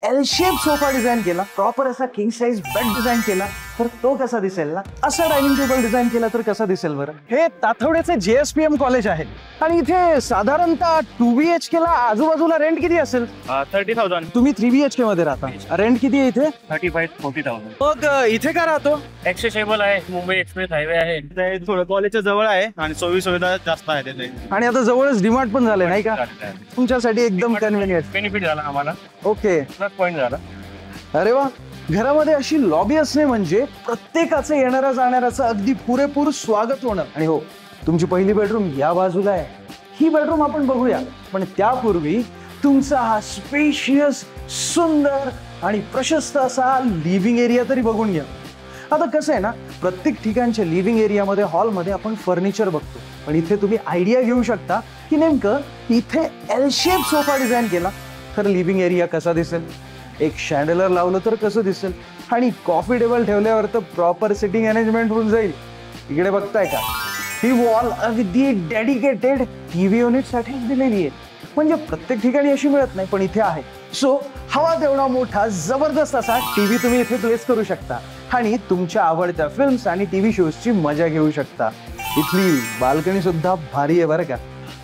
L shape sofa design केला, proper असा king size bed design केला तर तो कसा दिसेल ना, असा डायनिंग टेबल डिझाईन केला तर कसा दिसेल बरं. हे ताथवड्याचे JSPM कॉलेज आहे आणि इथे साधारणतः 2BHK ला आजूबाजूला रेंट किती असेल? 30,000. तुम्ही 3BHK मध्ये राहता, रेंट किती आहे इथे? 35-40,000. मग इथे का राहतो? ऍक्सेसेबल आहे, मुंबई एक्सप्रेस हायवे आहे, ते थोडं कॉलेजच्या जवळ आहे आणि सोयी सुविधा जास्त आहे तिथे. आणि आता जवळच डिमार्ट पण झाले नाही का, तुमच्यासाठी एकदम कन्व्हिनियंट. बेनिफिट झाला आम्हाला, ओके, प्लस पॉईंट झाला. अरे वा. घरामध्ये अशी लॉबी असणे म्हणजे प्रत्येकाचं येणाऱ्या जाणाऱ्याचं अगदी पुरेपूर स्वागत होणं. आणि हो, तुमची पहिली बेडरूम या बाजूला आहे, ही बेडरूम आपण बघूया. पण त्यापूर्वी तुमचा हा स्पेशियस, सुंदर आणि प्रशस्त असा लिव्हिंग एरिया तरी बघून घ्या. आता कसं आहे ना, प्रत्येक ठिकाणच्या लिव्हिंग एरियामध्ये, हॉलमध्ये आपण फर्निचर बघतो, पण इथे तुम्ही आयडिया घेऊ शकता की नेमकं इथे एल शेप सोफा डिझाईन केला तर लिव्हिंग एरिया कसा दिसेल, एक शँडलर लावलं तर कसं दिसेल, आणि कॉफी टेबल ठेवल्यावर तर प्रॉपर सिटिंग अरेंजमेंट होऊन जाईल. इकडे बघताय का, ही वॉल अगदी डेडिकेटेड टीव्ही युनिट साठी दिलेली आहे. म्हणजे प्रत्येक ठिकाणी अशी मिळत नाही, पण इथे आहे. सो हवा तेवढा मोठा जबरदस्त असा टीव्ही तुम्ही इथे प्लेस करू शकता आणि तुमच्या आवडत्या फिल्म्स आणि टीव्ही शोजची मजा घेऊ शकता. इथली बाल्कनी सुद्धा भारी आहे बरं का.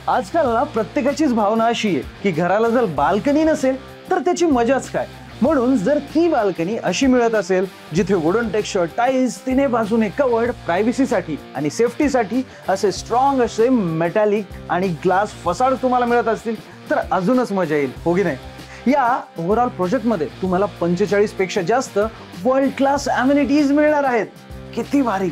आजकाल ना प्रत्येकाचीच भावना अशी आहे की घराला जर बाल्कनी नसेल तर त्याची मजाच काय. म्हणून जर ती बाल्कनी अशी मिळत असेल जिथे वुडन टेक्स्चर टाईल्स, तिन्ही बाजूने कवर्ड, प्रायव्हसीसाठी आणि सेफ्टीसाठी असे स्ट्रॉंग असे मेटॅलिक आणि ग्लास फसाड तुम्हाला मिळत असतील तर अजूनच मजा येईल, हो की नाही. या ओव्हरऑल प्रोजेक्टमध्ये तुम्हाला 45 पेक्षा जास्त वर्ल्ड क्लास अम्युनिटीज मिळणार आहेत. किती भारी.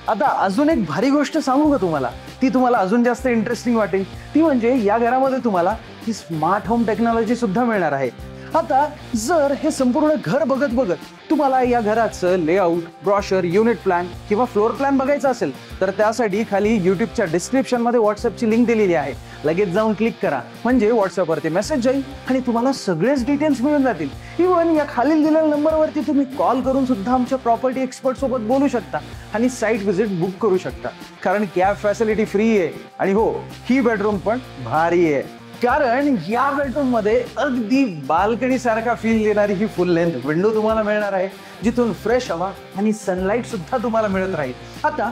आता अजून एक भारी गोष्ट सांगू का तुम्हाला, ती तुम्हाला अजून जास्त इंटरेस्टिंग वाटेल. ती म्हणजे या घरामध्ये तुम्हाला ही स्मार्ट होम टेक्नॉलॉजी सुद्धा मिळणार आहे. आता जर हे संपूर्ण घर बघत बघत तुम्हाला या घराचं लेआउट, ब्रॉशर, युनिट प्लॅन किंवा फ्लोअर प्लॅन बघायचा असेल तर त्यासाठी खाली युट्यूबच्या डिस्क्रिप्शन मध्ये व्हॉट्सअपची लिंक दिलेली आहे. लगेच जाऊन क्लिक करा, म्हणजे व्हॉट्सअपवरती मेसेज जाईल आणि तुम्हाला सगळेच डिटेल्स मिळून जातील. इव्हन या खालील दिलेल्या नंबरवरती तुम्ही कॉल करून सुद्धा आमच्या प्रॉपर्टी एक्सपर्ट सोबत बोलू शकता आणि साईट व्हिजिट बुक करू शकता, कारण कॅब फॅसिलिटी फ्री आहे. आणि हो, ही बेडरूम पण भारी आहे, कारण या बेडरूम मध्ये अगदी बाल्कनी सारखा फील देणारी ही फुल लेंथ विंडो तुम्हाला मिळणार आहे, जिथून फ्रेश हवा आणि सनलाईट सुद्धा तुम्हाला मिळत राहील. आता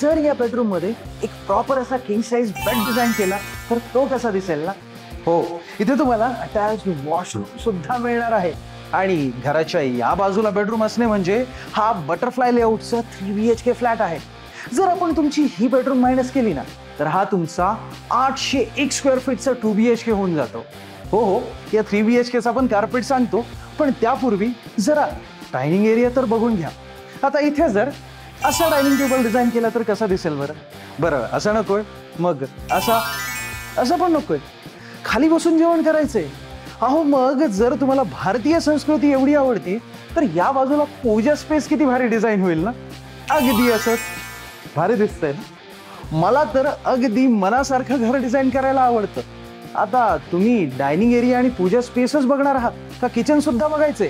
जर या बेडरूम मध्ये एक प्रॉपर असा किंग साइज बेड डिझाईन केला तर तो कसा दिसेल ना. हो, इथे तुम्हाला अटॅच्ड वॉशरूम सुद्धा मिळणार आहे. आणि घराच्या या बाजूला बेडरूम असणे म्हणजे हा बटरफ्लाय लेआउटचा 3BHK फ्लॅट आहे. जर आपण तुमची ही बेडरूम मायनस केली ना तर हा तुमचा 801 स्क्वेअर फीटचा 2BHK होऊन जातो. हो हो, या 3BHKचा पण कार्पेट सांगतो, पण त्यापूर्वी जरा डायनिंग एरिया तर बघून घ्या. आता इथे जर असा डायनिंग टेबल डिझाईन केला तर कसा दिसेल बरं. बरं, असं नकोय, मग असं पण नकोय, खाली बसून जेवण करायचंय. अहो, मग जर तुम्हाला भारतीय संस्कृती एवढी आवडती तर या बाजूला पूजा स्पेस किती भारी डिझाईन होईल ना. अगदी असंच भारी दिसतंय ना. मला तर अगदी मनासारखं घर डिझाईन करायला आवडतं. आता तुम्ही डायनिंग एरिया आणि पूजा स्पेसच बघणार आहात का किचन सुद्धा बघायचंय?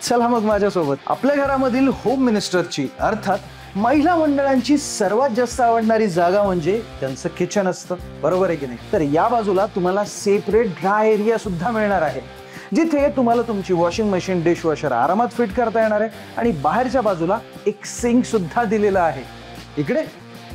चला मग माझ्यासोबत. आपल्या घरामधील होम मिनिस्टरची, अर्थात महिला मंडळांची सर्वात जास्त आवडणारी जागा म्हणजे त्यांचं किचन असतं, बरोबर आहे की नाही. तर या बाजूला तुम्हाला सेपरेट ड्राय एरिया सुद्धा मिळणार आहे, जिथे तुम्हाला तुमची वॉशिंग मशीन, डिशवॉशर आरामात फिट करता येणार आहे. आणि बाहेरच्या बाजूला एक सिंक सुद्धा दिलेला आहे.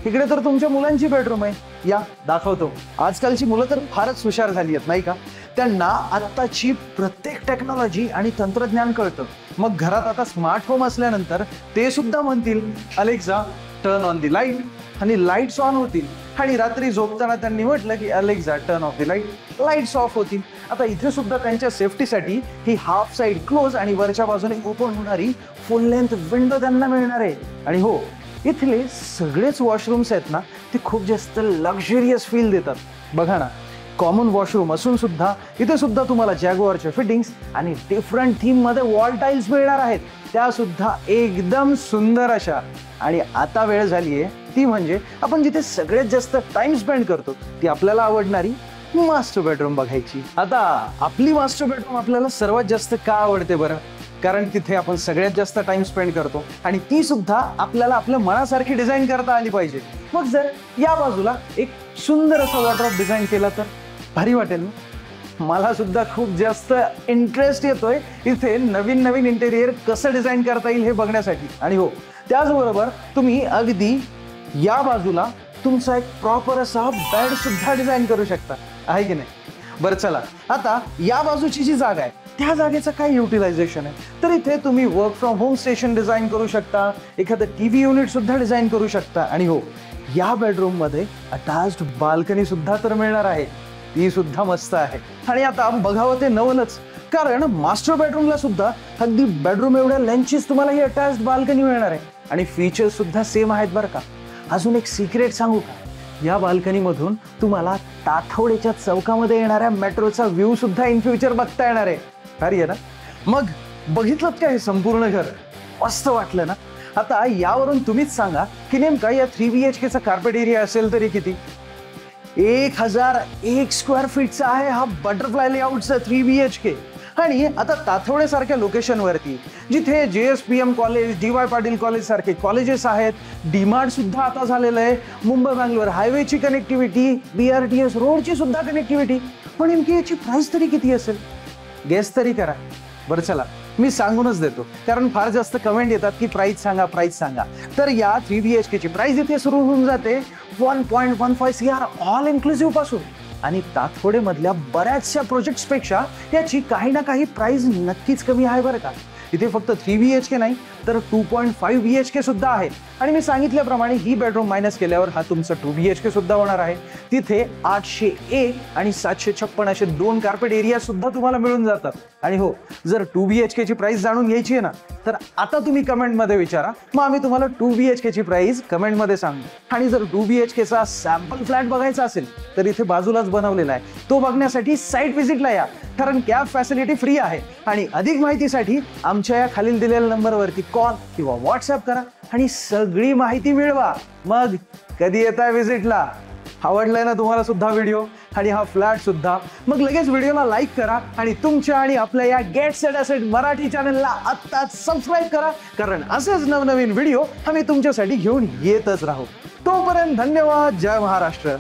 इकडे तर तुमच्या मुलांची बेडरूम आहे. या दाखवतो. आजकालची मुलं तर फारच हुशार झाली आहेत नाही का. त्यांना आत्ताची प्रत्येक टेक्नॉलॉजी आणि तंत्रज्ञान कळतं. मग घरात आता स्मार्ट होम असल्यानंतर ते सुद्धा म्हणतील Alexa turn on the light, आणि लाईट्स ऑन होतील. आणि रात्री झोपताना त्यांनी म्हटलं की Alexa turn of the light, lights of होतील. आता इथे सुद्धा त्यांच्या सेफ्टीसाठी ही हाफ साईड क्लोज आणि वरच्या बाजूने ओपन होणारी फुल लेंथ विंडो त्यांना मिळणार आहे. आणि हो, इथले सगळेच वॉशरूम्स आहेत ना, ते खूप जास्त लक्झरियस फील देतात. बघा ना, कॉमन वॉशरूम असून सुद्धा इथे सुद्धा तुम्हाला जॅग्वारचे फिटिंग्स आणि डिफरंट थीम मध्ये वॉल टाईल्स मिळणार आहेत, त्या सुद्धा एकदम सुंदर अशा. आणि आता वेळ झाली आहे ती म्हणजे आपण जिथे सगळ्यात जास्त टाइम स्पेंड करतो ती आपल्याला आवडणारी मास्टर बेडरूम बघायची. आता आपली मास्टर बेडरूम आपल्याला सर्वात जास्त का आवडते बरं? कारण तिथे आपण सगळ्यात जास्त टाइम स्पेंड करतो आणि ती सुद्धा आपल्याला आपल्या मनासारखी डिझाईन करता आली पाहिजे. मग जर या बाजूला एक सुंदर असा वॉर्डरोब डिझाईन केला तर भारी वाटेल ना. मला सुद्धा खूप जास्त इंटरेस्ट येतोय इथे नवीन नवीन इंटेरियर कसं डिझाईन करता येईल हे बघण्यासाठी. आणि हो, त्याचबरोबर तुम्ही अगदी या बाजूला तुमचा एक प्रॉपर असा बेड सुद्धा डिझाईन करू शकता, आहे की नाही? बरं चला, आता या बाजूची जी जागा आहे त्या जागेचं काय युटिलायझेशन आहे, तर इथे तुम्ही work from home station design करू शकता, एखादं टीव्ही युनिट सुद्धा डिझाईन करू शकता. आणि हो, या बेडरूम मध्ये अटॅच्ड बाल्कनी सुद्धा तर मिळणार आहे, ती सुद्धा मस्त आहे. आणि आता बघावं ते नवलच, कारण मास्टर बेडरूमला सुद्धा अगदी बेडरूम एवढ्या लेंथचीच तुम्हाला ही अटॅच्ड बाल्कनी मिळणार आहे आणि फीचर्स सुद्धा सेम आहेत बरं का. अजून एक सिक्रेट सांगू का, या बाल्कनी मधून तुम्हाला ताठवडेच्या चौकामध्ये येणाऱ्या मेट्रोचा व्ह्यू सुद्धा इन फ्युचर बघता येणार आहे. भारी आहे ना? मग बघितलं का हे संपूर्ण घर? मस्त वाटलं ना? आता यावरून तुम्हीच सांगा की नेमका या 3 BHK चा कार्पेट एरिया असेल तरी किती? 1001 स्क्वेअर फीटचा आहे हा बटरफ्लाय लेआउटचा 3 BHK. आणि आता ताथवडे सारख्या लोकेशनवरती जिथे JSPM college, DY Patil college सारखे कॉलेजेस आहेत, डीमार्ट सुद्धा आता झालेलं आहे, मुंबई बँगलोर हायवेची कनेक्टिव्हिटी, BRTS रोडची सुद्धा कनेक्टिव्हिटी. पण नेमकी याची प्राइस तरी किती असेल? गेस तरी करा. बरं चला, मी सांगूनच देतो, कारण फार जास्त कमेंट येतात की प्राइस सांगा, प्राइस सांगा. तर या 3 BHK ची प्राइस इथे सुरू होऊन जाते 1.15 CR ऑल इन्क्लुसिव्ह पासून. आणि ताथोडे मधल्या बऱ्याचशा प्रोजेक्ट्स पेक्षा याची काही ना काही प्राइस नक्कीच कमी आहे बरं का. इथे फक्त 3 BHK नाही तर 2.5 BHK सुद्धा आहे. आणि मी सांगितल्याप्रमाणे ही बेडरूम मायनस केल्यावर हा तुमचा 2 BHK सुद्धा होणार आहे. तिथे 800A आणि 756 असे 2 कार्पेट एरिया सुद्धा तुम्हाला मिळून जातात. आणि हो, जर 2 BHK ची प्राइस जाणून घ्यायची आहे ना, तर आता तुम्ही कमेंटमध्ये विचारा, मग आम्ही तुम्हाला 2 BHK ची प्राइस कमेंटमध्ये सांगू. आणि जर 2 BHK चा सॅम्पल फ्लॅट बघायचा असेल तर इथे बाजूलाच बनवलेला आहे, तो बघण्यासाठी साईट व्हिजिटला या, कारण कॅब फॅसिलिटी फ्री आहे. आणि अधिक माहितीसाठी आमच्या या खालील दिलेल्या नंबरवरती कॉल किंवा व्हॉट्सअप करा आणि सगळी माहिती मिळवा. मग कधी येताय व्हिजिटला? आवडलाय ना तुम्हाला सुद्धा व्हिडिओ आणि हा फ्लॅट सुद्धा? मग लगेच व्हिडिओला लाईक करा आणि तुमच्या आणि आपल्या या गेट सेट असेट मराठी चॅनलला आत्ताच सबस्क्राईब करा, कारण असेच नवनवीन व्हिडिओ आम्ही तुमच्यासाठी घेऊन येतच राहू. तोपर्यंत धन्यवाद. जय महाराष्ट्र.